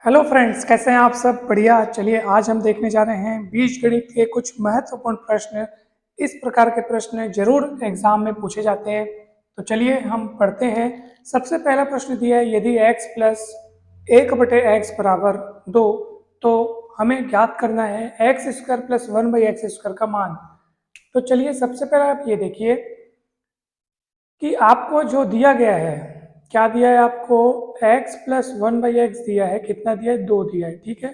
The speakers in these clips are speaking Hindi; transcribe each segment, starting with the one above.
हेलो फ्रेंड्स, कैसे हैं आप सब? बढ़िया। चलिए आज हम देखने जा रहे हैं बीजगणित के कुछ महत्वपूर्ण प्रश्न। इस प्रकार के प्रश्न जरूर एग्जाम में पूछे जाते हैं। तो चलिए हम पढ़ते हैं। सबसे पहला प्रश्न दिया है, यदि x प्लस 1/x बराबर 2, तो हमें ज्ञात करना है एक्स स्क्वायर प्लस 1/x² का मान। तो चलिए सबसे पहले आप ये देखिए कि आपको जो दिया गया है, क्या दिया है आपको? x प्लस 1/x दिया है। कितना दिया है? 2 दिया है। ठीक है,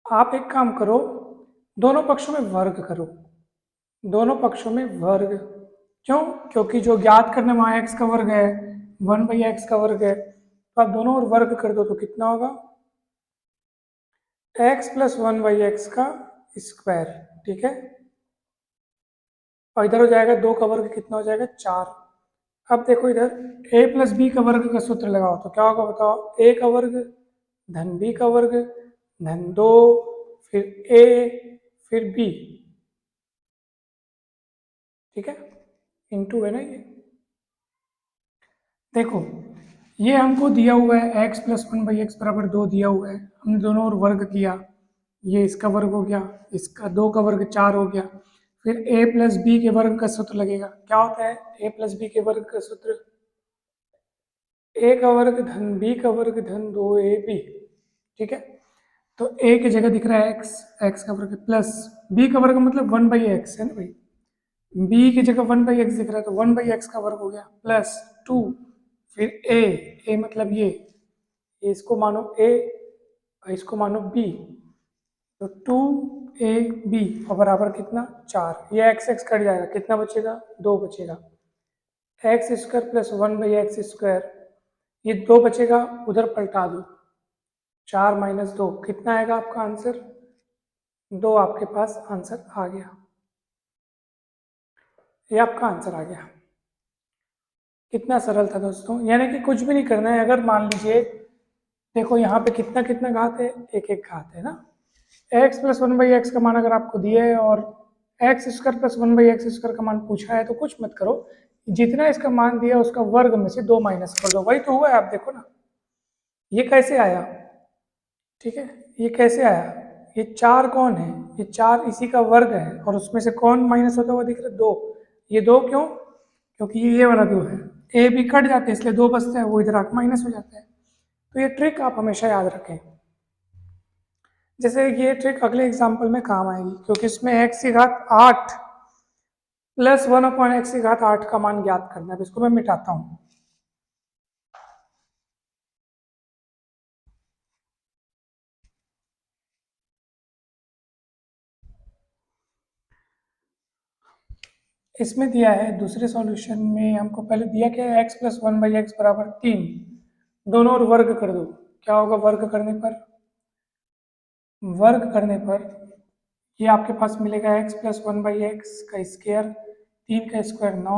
आप एक काम करो, दोनों पक्षों में वर्ग करो। दोनों पक्षों में वर्ग। क्यों? क्योंकि जो ज्ञात करने में x का वर्ग है, 1/x का वर्ग है, तो आप दोनों ओर वर्ग कर दो तो कितना होगा? x प्लस 1/x का स्क्वायर। ठीक है, और इधर हो जाएगा 2 का वर्ग, कितना हो जाएगा? 4। अब देखो इधर a प्लस बी का वर्ग का सूत्र लगाओ तो क्या होगा बताओ? a का वर्ग धन b का वर्ग धन 2 फिर a फिर b। ठीक है, इंटू है ना ये। देखो ये हमको दिया हुआ है x प्लस 1/x बराबर 2 दिया हुआ है। हमने दोनों ओर वर्ग किया, ये इसका वर्ग हो गया, इसका 2 का वर्ग 4 हो गया। फिर a प्लस बी के वर्ग का सूत्र लगेगा। क्या होता है a प्लस बी के वर्ग का सूत्र? a का वर्ग धन b का वर्ग धन 2ab। ठीक है, तो a की जगह दिख रहा है x का वर्ग प्लस b का वर्ग मतलब 1/x है ना भाई। b की जगह 1/x दिख रहा है तो 1/x का वर्ग हो गया प्लस 2। फिर a मतलब ये इसको मानो a और इसको मानो b, तो 2ab और बराबर कितना? 4। ये x कट जाएगा, कितना बचेगा? 2 बचेगा। एक्स स्क्वायर प्लस 1/x², ये 2 बचेगा, उधर पलटा दो। 4 माइनस 2 कितना आएगा आपका आंसर? 2 आपके पास आंसर आ गया। ये आपका आंसर आ गया। कितना सरल था दोस्तों, यानी कि कुछ भी नहीं करना है। अगर मान लीजिए देखो यहाँ पे कितना कितना घात है? एक एक घात है ना। x प्लस 1/x का मान अगर आपको दिया है और एक्स स्क्वायर प्लस 1/x² का मान पूछा है तो कुछ मत करो, जितना इसका मान दिया उसका वर्ग में से 2 माइनस कर दो। वही तो हुआ है, आप देखो ना ये कैसे आया। ठीक है, ये कैसे आया? ये 4 कौन है? ये 4 इसी का वर्ग है और उसमें से कौन माइनस होता हुआ दिख रहा है? 2। ये 2 क्यों? क्योंकि ये वाला 2 है, ए भी कट जाते हैं इसलिए 2 बचता है, वो इधर आके माइनस हो जाता है। तो ये ट्रिक आप हमेशा याद रखें। जैसे ये ट्रिक अगले एग्जाम्पल में काम आएगी, क्योंकि इसमें x की घात 8 प्लस 1/x की घात 8 का मान ज्ञात करना है। इसको मैं मिटाता हूँ। इसमें दिया है दूसरे सॉल्यूशन में, हमको पहले दिया क्या है? x प्लस 1/x बराबर 3। दोनों ओर वर्ग कर दो। क्या होगा वर्ग करने पर? वर्ग करने पर ये आपके पास मिलेगा x प्लस 1/x का स्क्वायर, 3 का square 9,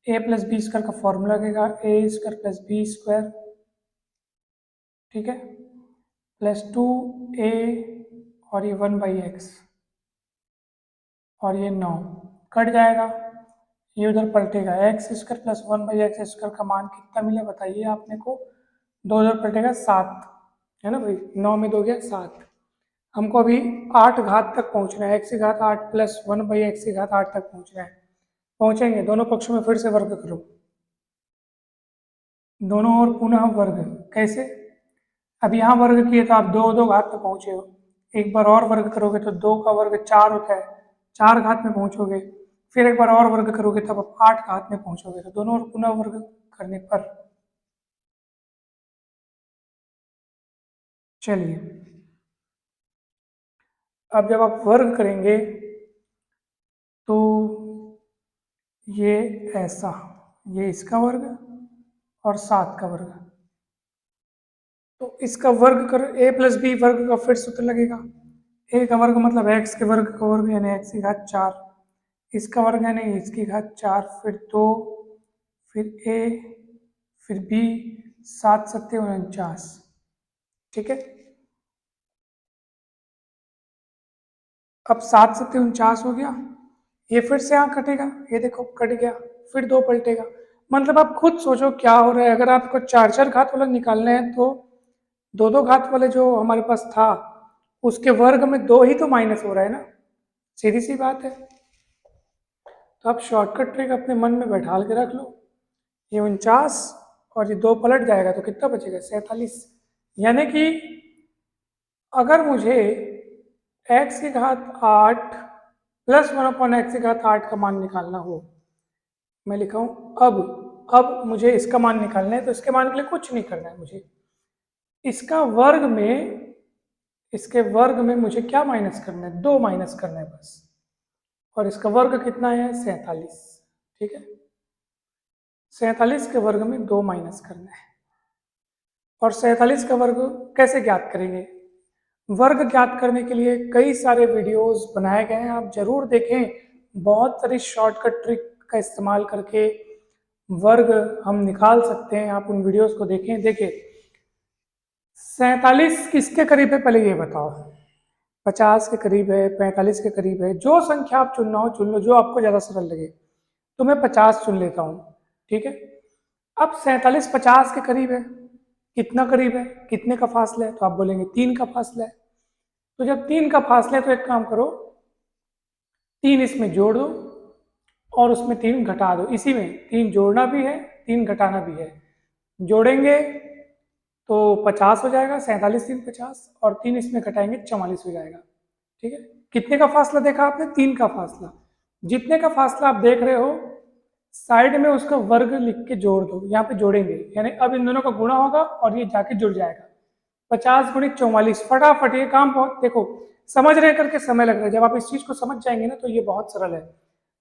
a plus B square का फॉर्मूला लगेगा a² प्लस b²। ठीक है, प्लस 2a और ये 1/x और ये 9 कट जाएगा, ये उधर पलटेगा। x² प्लस 1/x² का मान कितना मिला बताइए आप मेरे को? 2 उधर पलटेगा 7 है ना भाई। 9 में 2 गया 7। हमको अभी 8 घात तक पहुंचना है, x की घात 8 प्लस 1/x की घात 8 तक पहुंचना है। पहुंचेंगे, दोनों पक्षों में फिर से वर्ग करो। दोनों ओर पुनः वर्ग। कैसे? अब यहाँ वर्ग किए तो आप 2 घात तक पहुंचे हो, एक बार और वर्ग करोगे तो 2 का वर्ग 4 होता है, 4 घात में पहुंचोगे। फिर एक बार और वर्ग करोगे तब आप 8 घात में पहुंचोगे। तो दोनों ओर पुनः वर्ग करने पर, चलिए अब जब आप वर्ग करेंगे तो ये ऐसा, ये इसका वर्ग और 7 का वर्ग, तो इसका वर्ग कर a प्लस बी वर्ग का फिर सूत्र लगेगा। a का वर्ग मतलब x के वर्ग का वर्ग यानी x की घात 4, इसका वर्ग यानी इसकी घात 4, फिर 2, फिर a, फिर b, 7 सत्ते 49। ठीक है, अब 7 सत्ते 49 हो गया। ये फिर से यहाँ कटेगा, ये देखो कट गया, फिर 2 पलटेगा। मतलब आप खुद सोचो क्या हो रहा है। अगर आपको 4 4 घात वाला निकालना है तो दो दो घात वाले जो हमारे पास था उसके वर्ग में दो ही तो माइनस हो रहा है ना, सीधी सी बात है। तो आप शॉर्टकट ट्रिक अपने मन में बैठा के रख लो, ये 49 और ये दो पलट जाएगा तो कितना बचेगा 47। यानी कि अगर मुझे x की घात 8 प्लस 1/x की घात 8 का मान निकालना हो, मैं लिखा हूं अब मुझे इसका मान निकालना है, तो इसके मान के लिए कुछ नहीं करना है मुझे, इसका वर्ग में, इसके वर्ग में मुझे क्या माइनस करना है, 2 माइनस करना है बस, और इसका वर्ग कितना है 47। ठीक है, 47 के वर्ग में 2 माइनस करना है। और 47 का वर्ग कैसे ज्ञात करेंगे, वर्ग ज्ञात करने के लिए कई सारे वीडियोस बनाए गए हैं, आप जरूर देखें। बहुत सारी शॉर्टकट ट्रिक का इस्तेमाल करके वर्ग हम निकाल सकते हैं, आप उन वीडियोस को देखें। देखिए 47 किसके करीब है पहले ये बताओ, 50 के करीब है, 45 के करीब है, जो संख्या आप चुनना हो चुन लो, जो आपको ज़्यादा सरल लगे। तो मैं 50 चुन लेता हूँ, ठीक है। अब 47 50 के करीब है, कितना करीब है, कितने का फासला है, तो आप बोलेंगे 3 का फासला है। तो जब 3 का फासला है तो एक काम करो, 3 इसमें जोड़ दो और उसमें 3 घटा दो। इसी में 3 जोड़ना भी है, 3 घटाना भी है। जोड़ेंगे तो 50 हो जाएगा, 47 3 50, और 3 इसमें घटाएंगे 44 हो जाएगा। ठीक है, कितने का फासला देखा आपने, 3 का फासला। जितने का फासला आप देख रहे हो साइड में उसका वर्ग लिख के जोड़ दो, यहाँ पे जोड़ेंगे, यानी अब इन दोनों का गुणा होगा और ये जाके जुड़ जाएगा। 50 गुणित 44, फटाफट ये काम, बहुत देखो समझ रहे करके समय लग रहा है, जब आप इस चीज को समझ जाएंगे ना तो ये बहुत सरल है।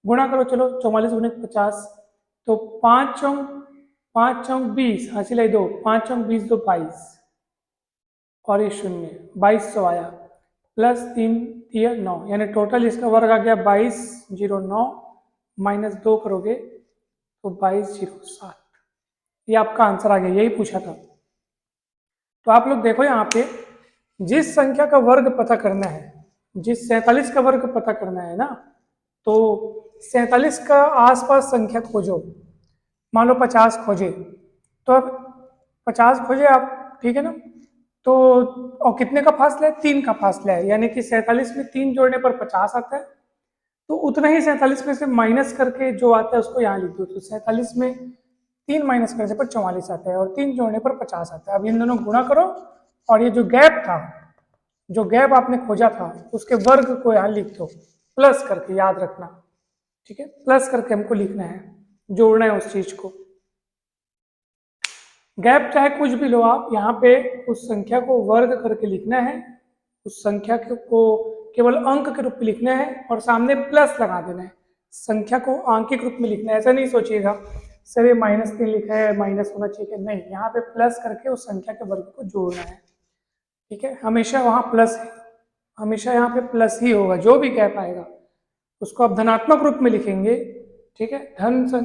गुणा करो, चलो 44 गुणित 50, तो 5 चौक 20, हासिल है 2, 5 चौक 20 2 22, और ये शून्य 2200 आया, प्लस 3 दिया 9, यानी टोटल इसका वर्ग आ गया 2209, माइनस 2 करोगे तो 2207। ये आपका आंसर आ गया, यही पूछा था। तो आप लोग देखो यहाँ पे, जिस संख्या का वर्ग पता करना है, जिस 47 का वर्ग पता करना है ना, तो 47 का आसपास संख्या खोजो। मान लो 50 खोजे, तो अब 50 खोजे आप, ठीक है ना, तो और कितने का फासला है, 3 का फासला है, यानी कि 47 में 3 जोड़ने पर 50 आता है, तो उतना ही 47 में से माइनस करके जो आता है उसको यहाँ लिख दो। तो 47 में 3 माइनस करने पर 44 आता है, और 3 जोड़ने पर 50 आता है। अब इन दोनों गुणा करो, और ये जो गैप था, जो गैप आपने खोजा था, उसके वर्ग को यहाँ लिख दो प्लस करके, याद रखना, ठीक है, प्लस करके हमको लिखना है, जोड़ना है उस चीज को। गैप चाहे कुछ भी लो आप, यहाँ पे उस संख्या को वर्ग करके लिखना है, उस संख्या को केवल अंक के रूप में लिखना है, और सामने प्लस लगा देना है। संख्या को आंकिक रूप में लिखना है, ऐसा नहीं सोचिएगा सर ये -3 लिखा है माइनस होना चाहिए, नहीं, यहाँ पे प्लस करके उस संख्या के वर्ग को जोड़ना है। ठीक है, हमेशा वहाँ प्लस है, हमेशा यहाँ पे प्लस ही होगा, जो भी गैप आएगा उसको आप धनात्मक रूप में लिखेंगे। ठीक है,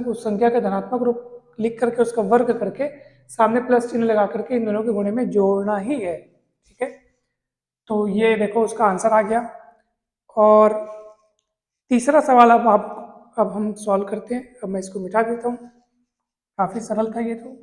उस संख्या का धनात्मक रूप लिख करके उसका वर्ग करके सामने प्लस चिन्ह लगा करके इन दोनों के गुणे में जोड़ना ही है। ठीक है, तो ये देखो उसका आंसर आ गया। और तीसरा सवाल अब हम सॉल्व करते हैं। अब मैं इसको मिटा देता हूँ, काफी सरल था ये तो।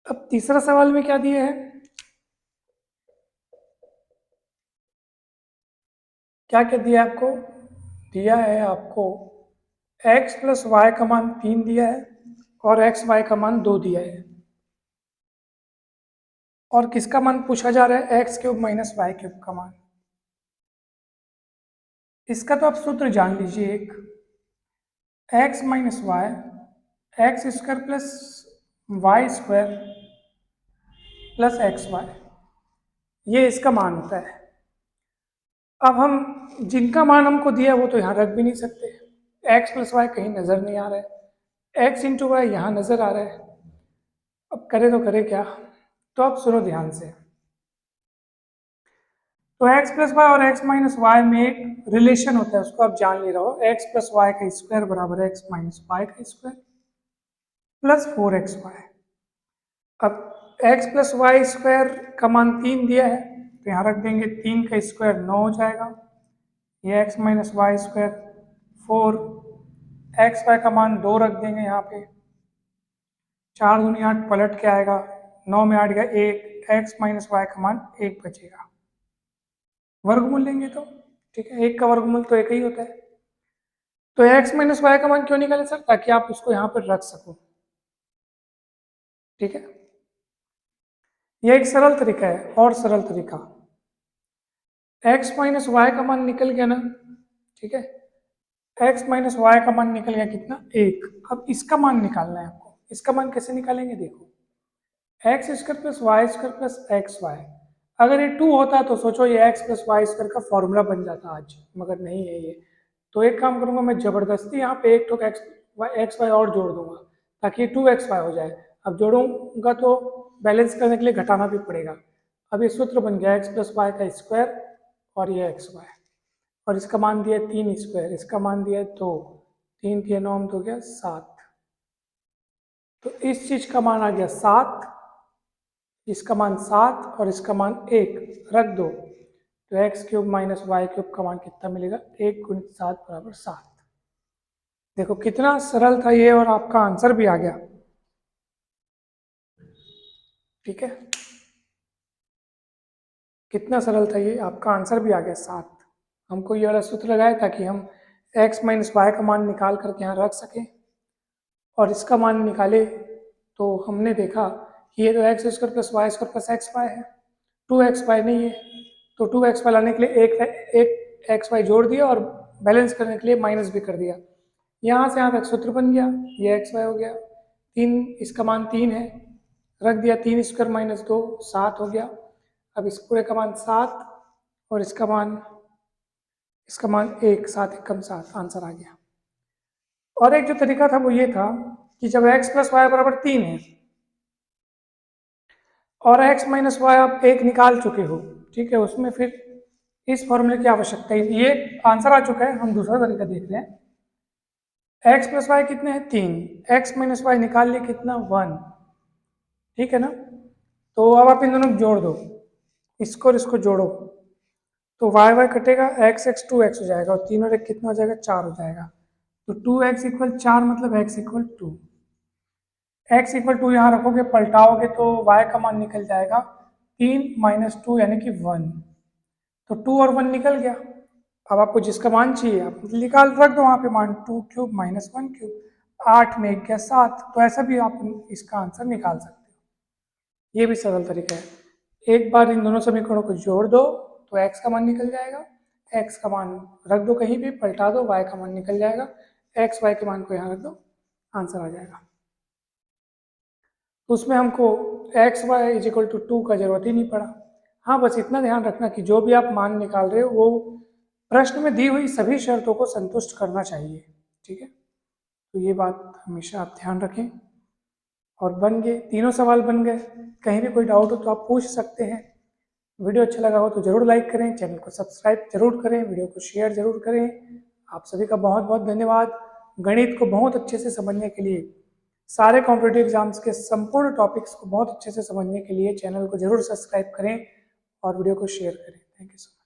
अब तीसरा सवाल में क्या दिया है, क्या क्या दिया है आपको, दिया है आपको x प्लस वाई का मान 3 दिया है, और x y का मान 2 दिया है, और किसका मान पूछा जा रहा है, x cube minus Y cube का मान। इसका तो आप सूत्र जान लीजिए, एक x minus Y, X square plus Y square plus x Y, ये इसका मान होता है। अब हम जिनका मान हमको दिया वो तो यहाँ रख भी नहीं सकते, x प्लस वाई कहीं नजर नहीं आ रहा है, x इंटू वाई यहाँ नजर आ रहा है। अब करे तो करे क्या, तो आप सुनो ध्यान से। तो x प्लस वाई और x माइनस वाई में एक रिलेशन होता है, उसको आप जान ले रहे हो, x प्लस वाई का स्क्वायर बराबर x माइनस वाई का स्क्वायर प्लस 4xy। अब x प्लस वाई स्क्वायर का मान 3 दिया है, तो यहाँ रख देंगे 3 का स्क्वायर 9 हो जाएगा, ये x minus Y square 4, X Y का मान 2 रख देंगे यहाँ पे, 4 दूनी 8 पलट के आएगा, 9 में 8 गया 1, x माइनस वाई का मान 1 बचेगा। वर्गमूल लेंगे तो ठीक है, 1 का वर्गमूल तो 1 ही होता है। तो x माइनस वाई का मान क्यों निकाले सर? ताकि आप उसको यहाँ पर रख सको, ठीक है। यह एक सरल तरीका है, और सरल तरीका, x माइनस वाई का मान निकल गया ना, ठीक है, x माइनस वाई का मान निकल गया कितना? 1। अब इसका मान निकालना है आपको। इसका मान कैसे निकालेंगे? देखो, x square plus Y square plus x y, अगर ये 2 होता तो सोचो ये x प्लस वाई स्क्वायर का फॉर्मूला बन जाता आज, मगर नहीं है ये। तो एक काम करूंगा मैं, जबरदस्ती यहाँ पे एक ठोक एक्स वाई और जोड़ दूंगा ताकि 2xy हो जाए। अब जोड़ूंगा तो बैलेंस करने के लिए घटाना भी पड़ेगा। अब ये सूत्र बन गया x प्लस वाई का स्क्वायर और ये एक्स वाई, और इसका मान दिया 3 स्क्वायर, इसका मान दिया 2, 3 3 9 तो गया 7। तो इस चीज का मान आ गया 7, इसका मान 7 और इसका मान 1 रख दो, तो x cube minus Y cube का मान कितना मिलेगा? 1 गुणित 7 बराबर 7। देखो कितना सरल था ये, और आपका आंसर भी आ गया, ठीक है। कितना सरल था ये, आपका आंसर भी आ गया 7। हमको ये वाला सूत्र लगाया ताकि हम x माइनस वाई का मान निकाल करके यहाँ रख सकें, और इसका मान निकाले तो हमने देखा कि ये तो x square plus Y square plus x y है, 2xy नहीं है, तो 2xy लाने के लिए एक xy जोड़ दिया और बैलेंस करने के लिए माइनस भी कर दिया। यहाँ से यहाँ तक सूत्र बन गया, ये xy हो गया, 3, इसका मान 3 है, रख दिया 3 स्क्वायर माइनस 2, 7 हो गया। अब इस पूरे का मान 7 और इसका मान 1, 7 1 कम 7, आंसर आ गया। और एक जो तरीका था वो ये था कि जब x प्लस वाई बराबर 3 है और x माइनस वाई आप 1 निकाल चुके हो, ठीक है, उसमें फिर इस फॉर्मूले की आवश्यकता है। ये आंसर आ चुका है, हम दूसरा तरीका देख रहे हैं। x प्लस वाई कितने हैं? 3, x माइनस वाई निकाल लिए कितना? 1, ठीक है ना। तो अब आप इन दोनों को जोड़ दो, इसको और इसको जोड़ो, तो वाई वाई कटेगा, x x 2x हो जाएगा, और 3 और 1 कितना हो जाएगा? 4 हो जाएगा। तो 2x इक्वल 4 मतलब x इक्वल 2, x इक्वल 2 यहाँ रखोगे, पलटाओगे तो y का मान निकल जाएगा 3 माइनस 2 यानी कि 1, तो 2 और 1 निकल गया। अब आपको जिसका मान चाहिए आप निकाल रख दो वहाँ पे मान, 2 क्यूब माइनस 1 क्यूब, 8 में 1 गया 7, तो ऐसा भी आप इसका आंसर निकाल सकते हो। ये भी सरल तरीका है। एक बार इन दोनों समीकरणों को जोड़ दो तो x का मान निकल जाएगा, x का मान रख दो कहीं भी, पलटा दो, y का मान निकल जाएगा, x y के मान को यहाँ रख दो, आंसर आ जाएगा। तो उसमें हमको x y is equal to 2 का जरूरत ही नहीं पड़ा। हाँ, बस इतना ध्यान रखना कि जो भी आप मान निकाल रहे हो वो प्रश्न में दी हुई सभी शर्तों को संतुष्ट करना चाहिए, ठीक है। तो ये बात हमेशा आप ध्यान रखें। और बन गए, तीनों सवाल बन गए। कहीं भी कोई डाउट हो तो आप पूछ सकते हैं। वीडियो अच्छा लगा हो तो ज़रूर लाइक करें, चैनल को सब्सक्राइब जरूर करें, वीडियो को शेयर जरूर करें। आप सभी का बहुत बहुत धन्यवाद। गणित को बहुत अच्छे से समझने के लिए, सारे कॉम्पिटिटिव एग्जाम्स के संपूर्ण टॉपिक्स को बहुत अच्छे से समझने के लिए चैनल को जरूर सब्सक्राइब करें और वीडियो को शेयर करें। Thank you so much.